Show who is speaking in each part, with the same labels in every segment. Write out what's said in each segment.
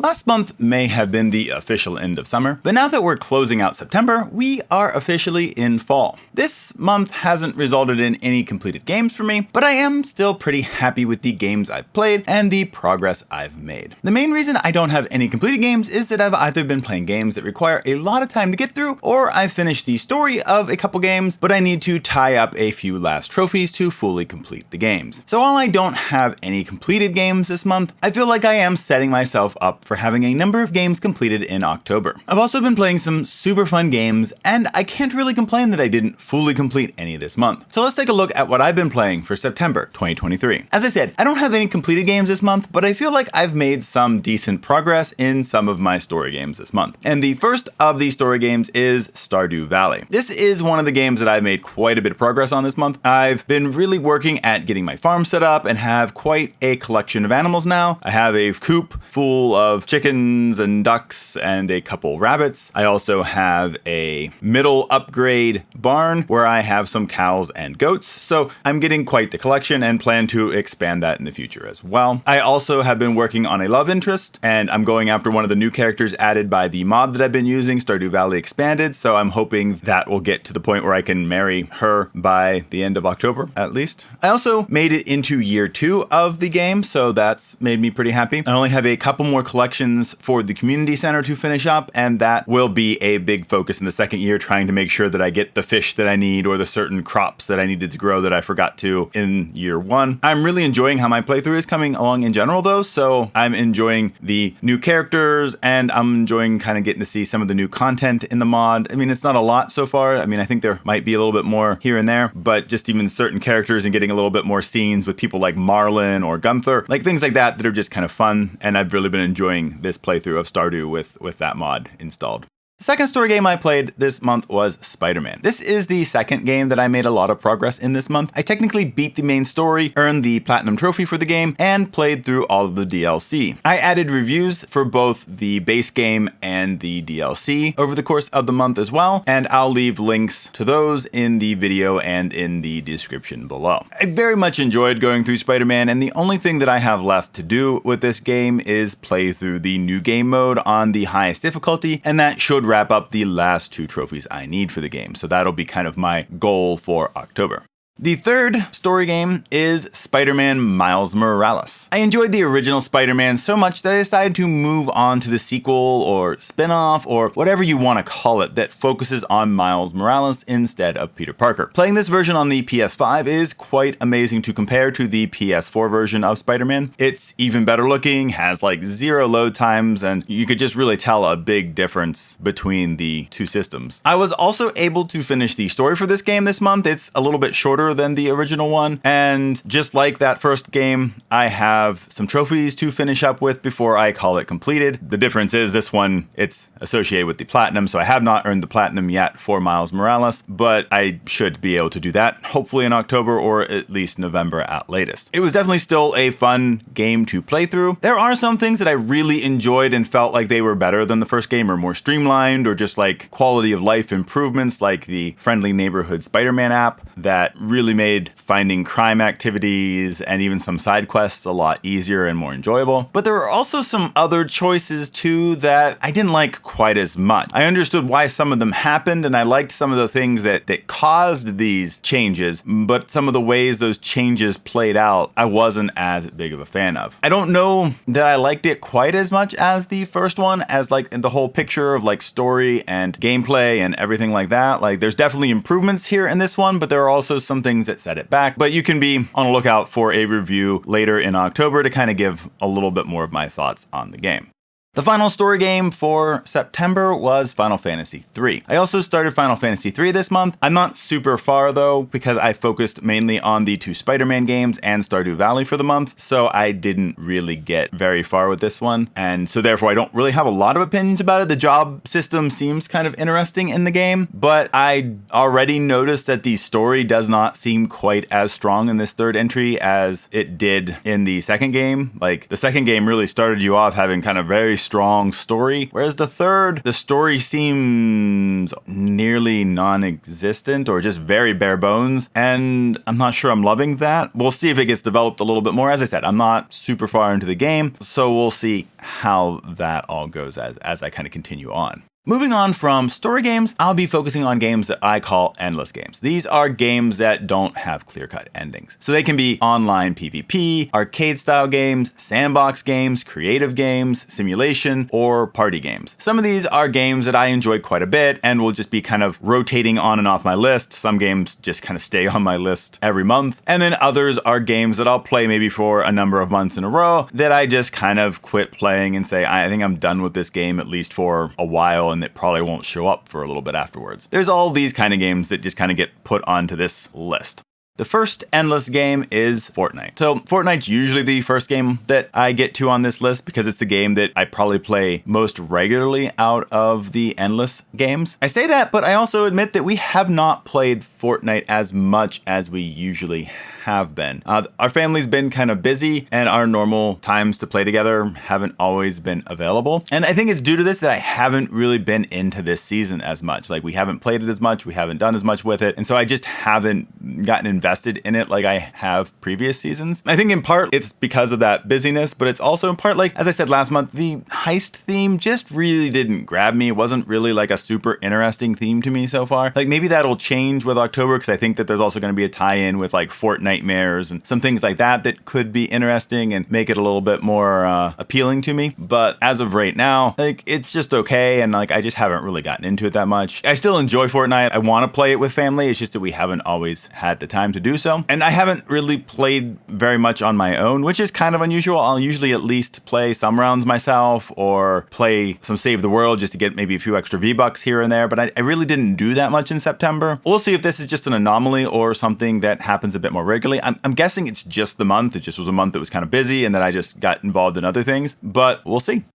Speaker 1: Last month may have been the official end of summer, but now that we're closing out September, we are officially in fall. This month hasn't resulted in any completed games for me, but I am still pretty happy with the games I've played and the progress I've made. The main reason I don't have any completed games is that I've either been playing games that require a lot of time to get through, or I've finished the story of a couple games, but I need to tie up a few last trophies to fully complete the games. So while I don't have any completed games this month, I feel like I am setting myself up for having a number of games completed in October. I've also been playing some super fun games, and I can't really complain that I didn't fully complete any this month. So let's take a look at what I've been playing for September 2023. As I said, I don't have any completed games this month, but I feel like I've made some decent progress in some of my story games this month. And the first of these story games is Stardew Valley. This is one of the games that I've made quite a bit of progress on this month. I've been really working at getting my farm set up and have quite a collection of animals now. I have a coop full of chickens and ducks and a couple rabbits. I also have a middle upgrade barn where I have some cows and goats. So I'm getting quite the collection and plan to expand that in the future as well. I also have been working on a love interest, and I'm going after one of the new characters added by the mod that I've been using, Stardew Valley Expanded. So I'm hoping that will get to the point where I can marry her by the end of October, at least. I also made it into year 2 of the game, so that's made me pretty happy. I only have a couple more collections for the community center to finish up, and that will be a big focus in the second year, trying to make sure that I get the fish that I need or the certain crops that I needed to grow that I forgot to in year 1. I'm really enjoying how my playthrough is coming along in general though, so I'm enjoying the new characters and I'm enjoying kind of getting to see some of the new content in the mod. I mean, it's not a lot so far. I mean, I think there might be a little bit more here and there, but just even certain characters and getting a little bit more scenes with people like Marlin or Gunther, like things like that are just kind of fun, and I've really been enjoying this playthrough of Stardew with that mod installed. The second story game I played this month was Spider-Man. This is the second game that I made a lot of progress in this month. I technically beat the main story, earned the platinum trophy for the game, and played through all of the DLC. I added reviews for both the base game and the DLC over the course of the month as well, and I'll leave links to those in the video and in the description below. I very much enjoyed going through Spider-Man, and the only thing that I have left to do with this game is play through the new game mode on the highest difficulty, and that should wrap up the last 2 trophies I need for the game. So that'll be kind of my goal for October. The third story game is Spider-Man Miles Morales. I enjoyed the original Spider-Man so much that I decided to move on to the sequel or spin-off or whatever you want to call it that focuses on Miles Morales instead of Peter Parker. Playing this version on the PS5 is quite amazing to compare to the PS4 version of Spider-Man. It's even better looking, has like 0 load times, and you could just really tell a big difference between the 2 systems. I was also able to finish the story for this game this month. It's a little bit shorter than the original one, and just like that first game, I have some trophies to finish up with before I call it completed. The difference is this one, it's associated with the platinum, so I have not earned the platinum yet for Miles Morales, but I should be able to do that hopefully in October or at least November at latest. It was definitely still a fun game to play through. There are some things that I really enjoyed and felt like they were better than the first game, or more streamlined, or just like quality of life improvements, like the Friendly Neighborhood Spider-Man app that really made finding crime activities and even some side quests a lot easier and more enjoyable. But there were also some other choices too that I didn't like quite as much. I understood why some of them happened, and I liked some of the things that caused these changes, but some of the ways those changes played out, I wasn't as big of a fan of. I don't know that I liked it quite as much as the first one, as like the whole picture of like story and gameplay and everything like that. Like there's definitely improvements here in this one, but there are also some things that set it back. But you can be on a lookout for a review later in October to kind of give a little bit more of my thoughts on the game. The final story game for September was Final Fantasy III. I also started Final Fantasy III this month. I'm not super far though, because I focused mainly on the 2 Spider-Man games and Stardew Valley for the month, so I didn't really get very far with this one, and so therefore I don't really have a lot of opinions about it. The job system seems kind of interesting in the game, but I already noticed that the story does not seem quite as strong in this third entry as it did in the second game. Like the second game really started you off having kind of very strong story. Whereas the third, the story seems nearly non-existent or just very bare bones. And I'm not sure I'm loving that. We'll see if it gets developed a little bit more. As I said, I'm not super far into the game, so we'll see how that all goes as I kind of continue on. Moving on from story games, I'll be focusing on games that I call endless games. These are games that don't have clear-cut endings. So they can be online PvP, arcade-style games, sandbox games, creative games, simulation, or party games. Some of these are games that I enjoy quite a bit and will just be kind of rotating on and off my list. Some games just kind of stay on my list every month. And then others are games that I'll play maybe for a number of months in a row that I just kind of quit playing and say, I think I'm done with this game at least for a while, and it probably won't show up for a little bit afterwards. There's all these kind of games that just kind of get put onto this list. The first endless game is Fortnite. So Fortnite's usually the first game that I get to on this list because it's the game that I probably play most regularly out of the endless games. I say that, but I also admit that we have not played Fortnite as much as we usually have been. Our family's been kind of busy and our normal times to play together haven't always been available. And I think it's due to this that I haven't really been into this season as much. Like, we haven't played it as much, we haven't done as much with it. And so I just haven't gotten invested in it like I have previous seasons. I think in part it's because of that busyness, but it's also in part, like, as I said last month, the heist theme just really didn't grab me. It wasn't really like a super interesting theme to me so far. Like, maybe that'll change with October because I think that there's also going to be a tie-in with like Fortnite Nightmares and some things like that that could be interesting and make it a little bit more appealing to me. But as of right now, like, it's just okay, and like I just haven't really gotten into it that much. I still enjoy Fortnite. I want to play it with family. It's just that we haven't always had the time to do so. And I haven't really played very much on my own, which is kind of unusual. I'll usually at least play some rounds myself or play some Save the World just to get maybe a few extra V-Bucks here and there, but I really didn't do that much in September. We'll see if this is just an anomaly or something that happens a bit more regularly. I'm guessing it's just the month. It just was a month that was kind of busy and that I just got involved in other things, but we'll see.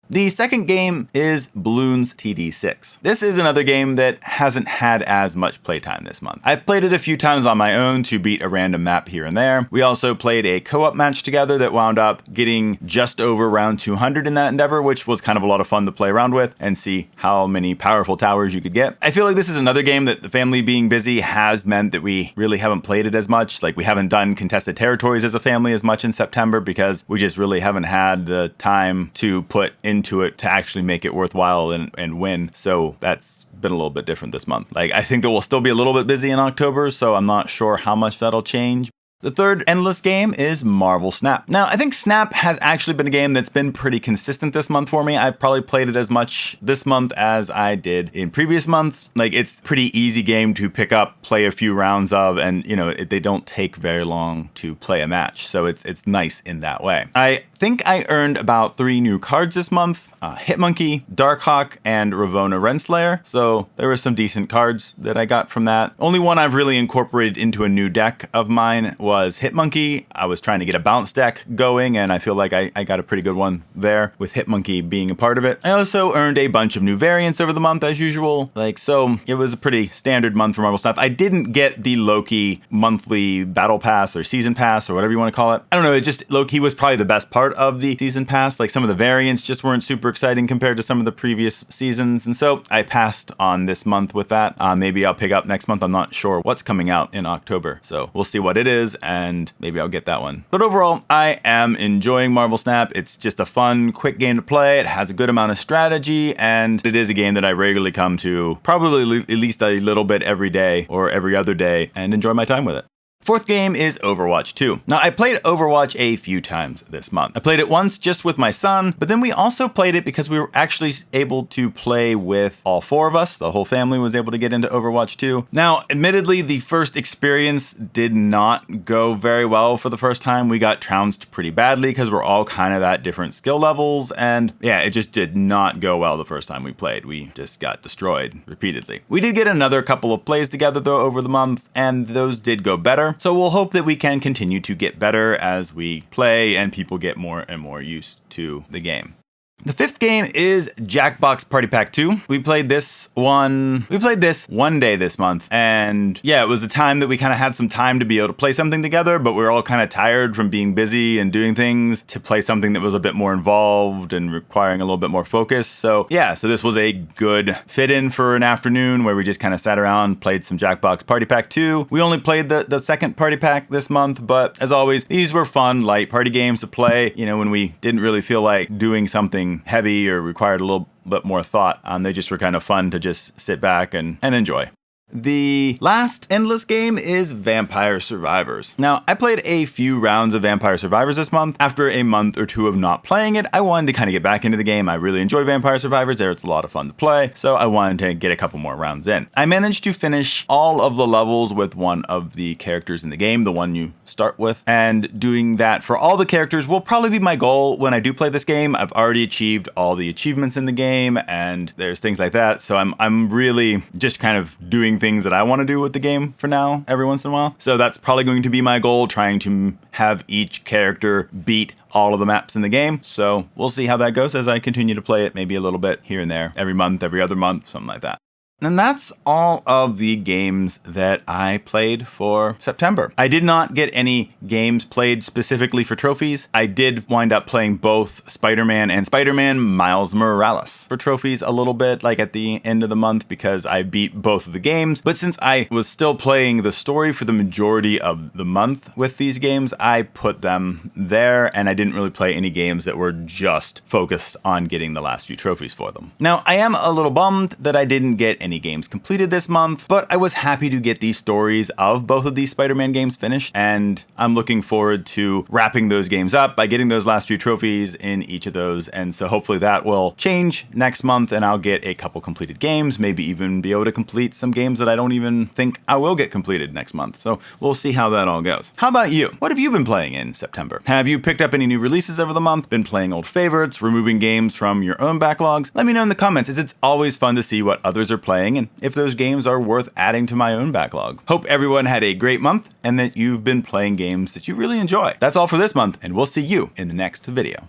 Speaker 1: The second game is Bloons TD6. This is another game that hasn't had as much playtime this month. I've played it a few times on my own to beat a random map here and there. We also played a co-op match together that wound up getting just over round 200 in that endeavor, which was kind of a lot of fun to play around with and see how many powerful towers you could get. I feel like this is another game that the family being busy has meant that we really haven't played it as much. Like, we haven't done contested territories as a family as much in September because we just really haven't had the time to put into it to actually make it worthwhile and win. So that's been a little bit different this month. Like, I think that we'll still be a little bit busy in October, so I'm not sure how much that'll change. The third endless game is Marvel Snap. Now, I think Snap has actually been a game that's been pretty consistent this month for me. I've probably played it as much this month as I did in previous months. Like, it's a pretty easy game to pick up, play a few rounds of, and you know, they don't take very long to play a match. So it's nice in that way. I think I earned about 3 new cards this month: Hitmonkey, Darkhawk, and Ravonna Renslayer. So there were some decent cards that I got from that. Only one I've really incorporated into a new deck of mine was Hitmonkey. I was trying to get a bounce deck going, and I feel like I got a pretty good one there with Hitmonkey being a part of it. I also earned a bunch of new variants over the month as usual. Like, so it was a pretty standard month for Marvel Snap. I didn't get the Loki monthly battle pass or season pass or whatever you want to call it. I don't know, it just, Loki was probably the best part of the season pass. Like, some of the variants just weren't super exciting compared to some of the previous seasons, and so I passed on this month with that. Maybe I'll pick up next month. I'm not sure what's coming out in October, so we'll see what it is, and maybe I'll get that one. But overall, I am enjoying Marvel Snap. It's just a fun, quick game to play. It has a good amount of strategy, and it is a game that I regularly come to, probably at least a little bit every day or every other day, and enjoy my time with it. Fourth game is Overwatch 2. Now, I played Overwatch a few times this month. I played it once just with my son, but then we also played it because we were actually able to play with all 4 of us. The whole family was able to get into Overwatch 2. Now, admittedly, the first experience did not go very well for the first time. We got trounced pretty badly because we're all kind of at different skill levels, and yeah, it just did not go well the first time we played. We just got destroyed repeatedly. We did get another couple of plays together though over the month, and those did go better. So we'll hope that we can continue to get better as we play and people get more and more used to the game. The fifth game is Jackbox Party Pack 2. We played this one day this month, and yeah, it was a time that we kind of had some time to be able to play something together, but we were all kind of tired from being busy and doing things to play something that was a bit more involved and requiring a little bit more focus. So yeah, so this was a good fit in for an afternoon where we just kind of sat around, played some Jackbox Party Pack 2. We only played the second party pack this month, but as always, these were fun, light party games to play, you know, when we didn't really feel like doing something heavy or required a little bit more thought. They just were kind of fun to just sit back and enjoy. The last endless game is Vampire Survivors. Now, I played a few rounds of Vampire Survivors this month. After a month or two of not playing it, I wanted to kind of get back into the game. I really enjoy Vampire Survivors. It's a lot of fun to play, so I wanted to get a couple more rounds in. I managed to finish all of the levels with one of the characters in the game, the one you start with, and doing that for all the characters will probably be my goal when I do play this game. I've already achieved all the achievements in the game, and there's things like that, so I'm really just kind of doing things that I want to do with the game for now, every once in a while. So that's probably going to be my goal, trying to have each character beat all of the maps in the game. So we'll see how that goes as I continue to play it, maybe a little bit here and there, every month, every other month, something like that. And that's all of the games that I played for September. I did not get any games played specifically for trophies. I did wind up playing both Spider-Man and Spider-Man Miles Morales for trophies a little bit, like at the end of the month, because I beat both of the games. But since I was still playing the story for the majority of the month with these games, I put them there, and I didn't really play any games that were just focused on getting the last few trophies for them. Now, I am a little bummed that I didn't get any games completed this month, but I was happy to get these stories of both of these Spider-Man games finished, and I'm looking forward to wrapping those games up by getting those last few trophies in each of those, and so hopefully that will change next month and I'll get a couple completed games, maybe even be able to complete some games that I don't even think I will get completed next month. So we'll see how that all goes. How about you? What have you been playing in September? Have you picked up any new releases over the month? Been playing old favorites, removing games from your own backlogs? Let me know in the comments, as it's always fun to see what others are playing and if those games are worth adding to my own backlog. Hope everyone had a great month and that you've been playing games that you really enjoy. That's all for this month, and we'll see you in the next video.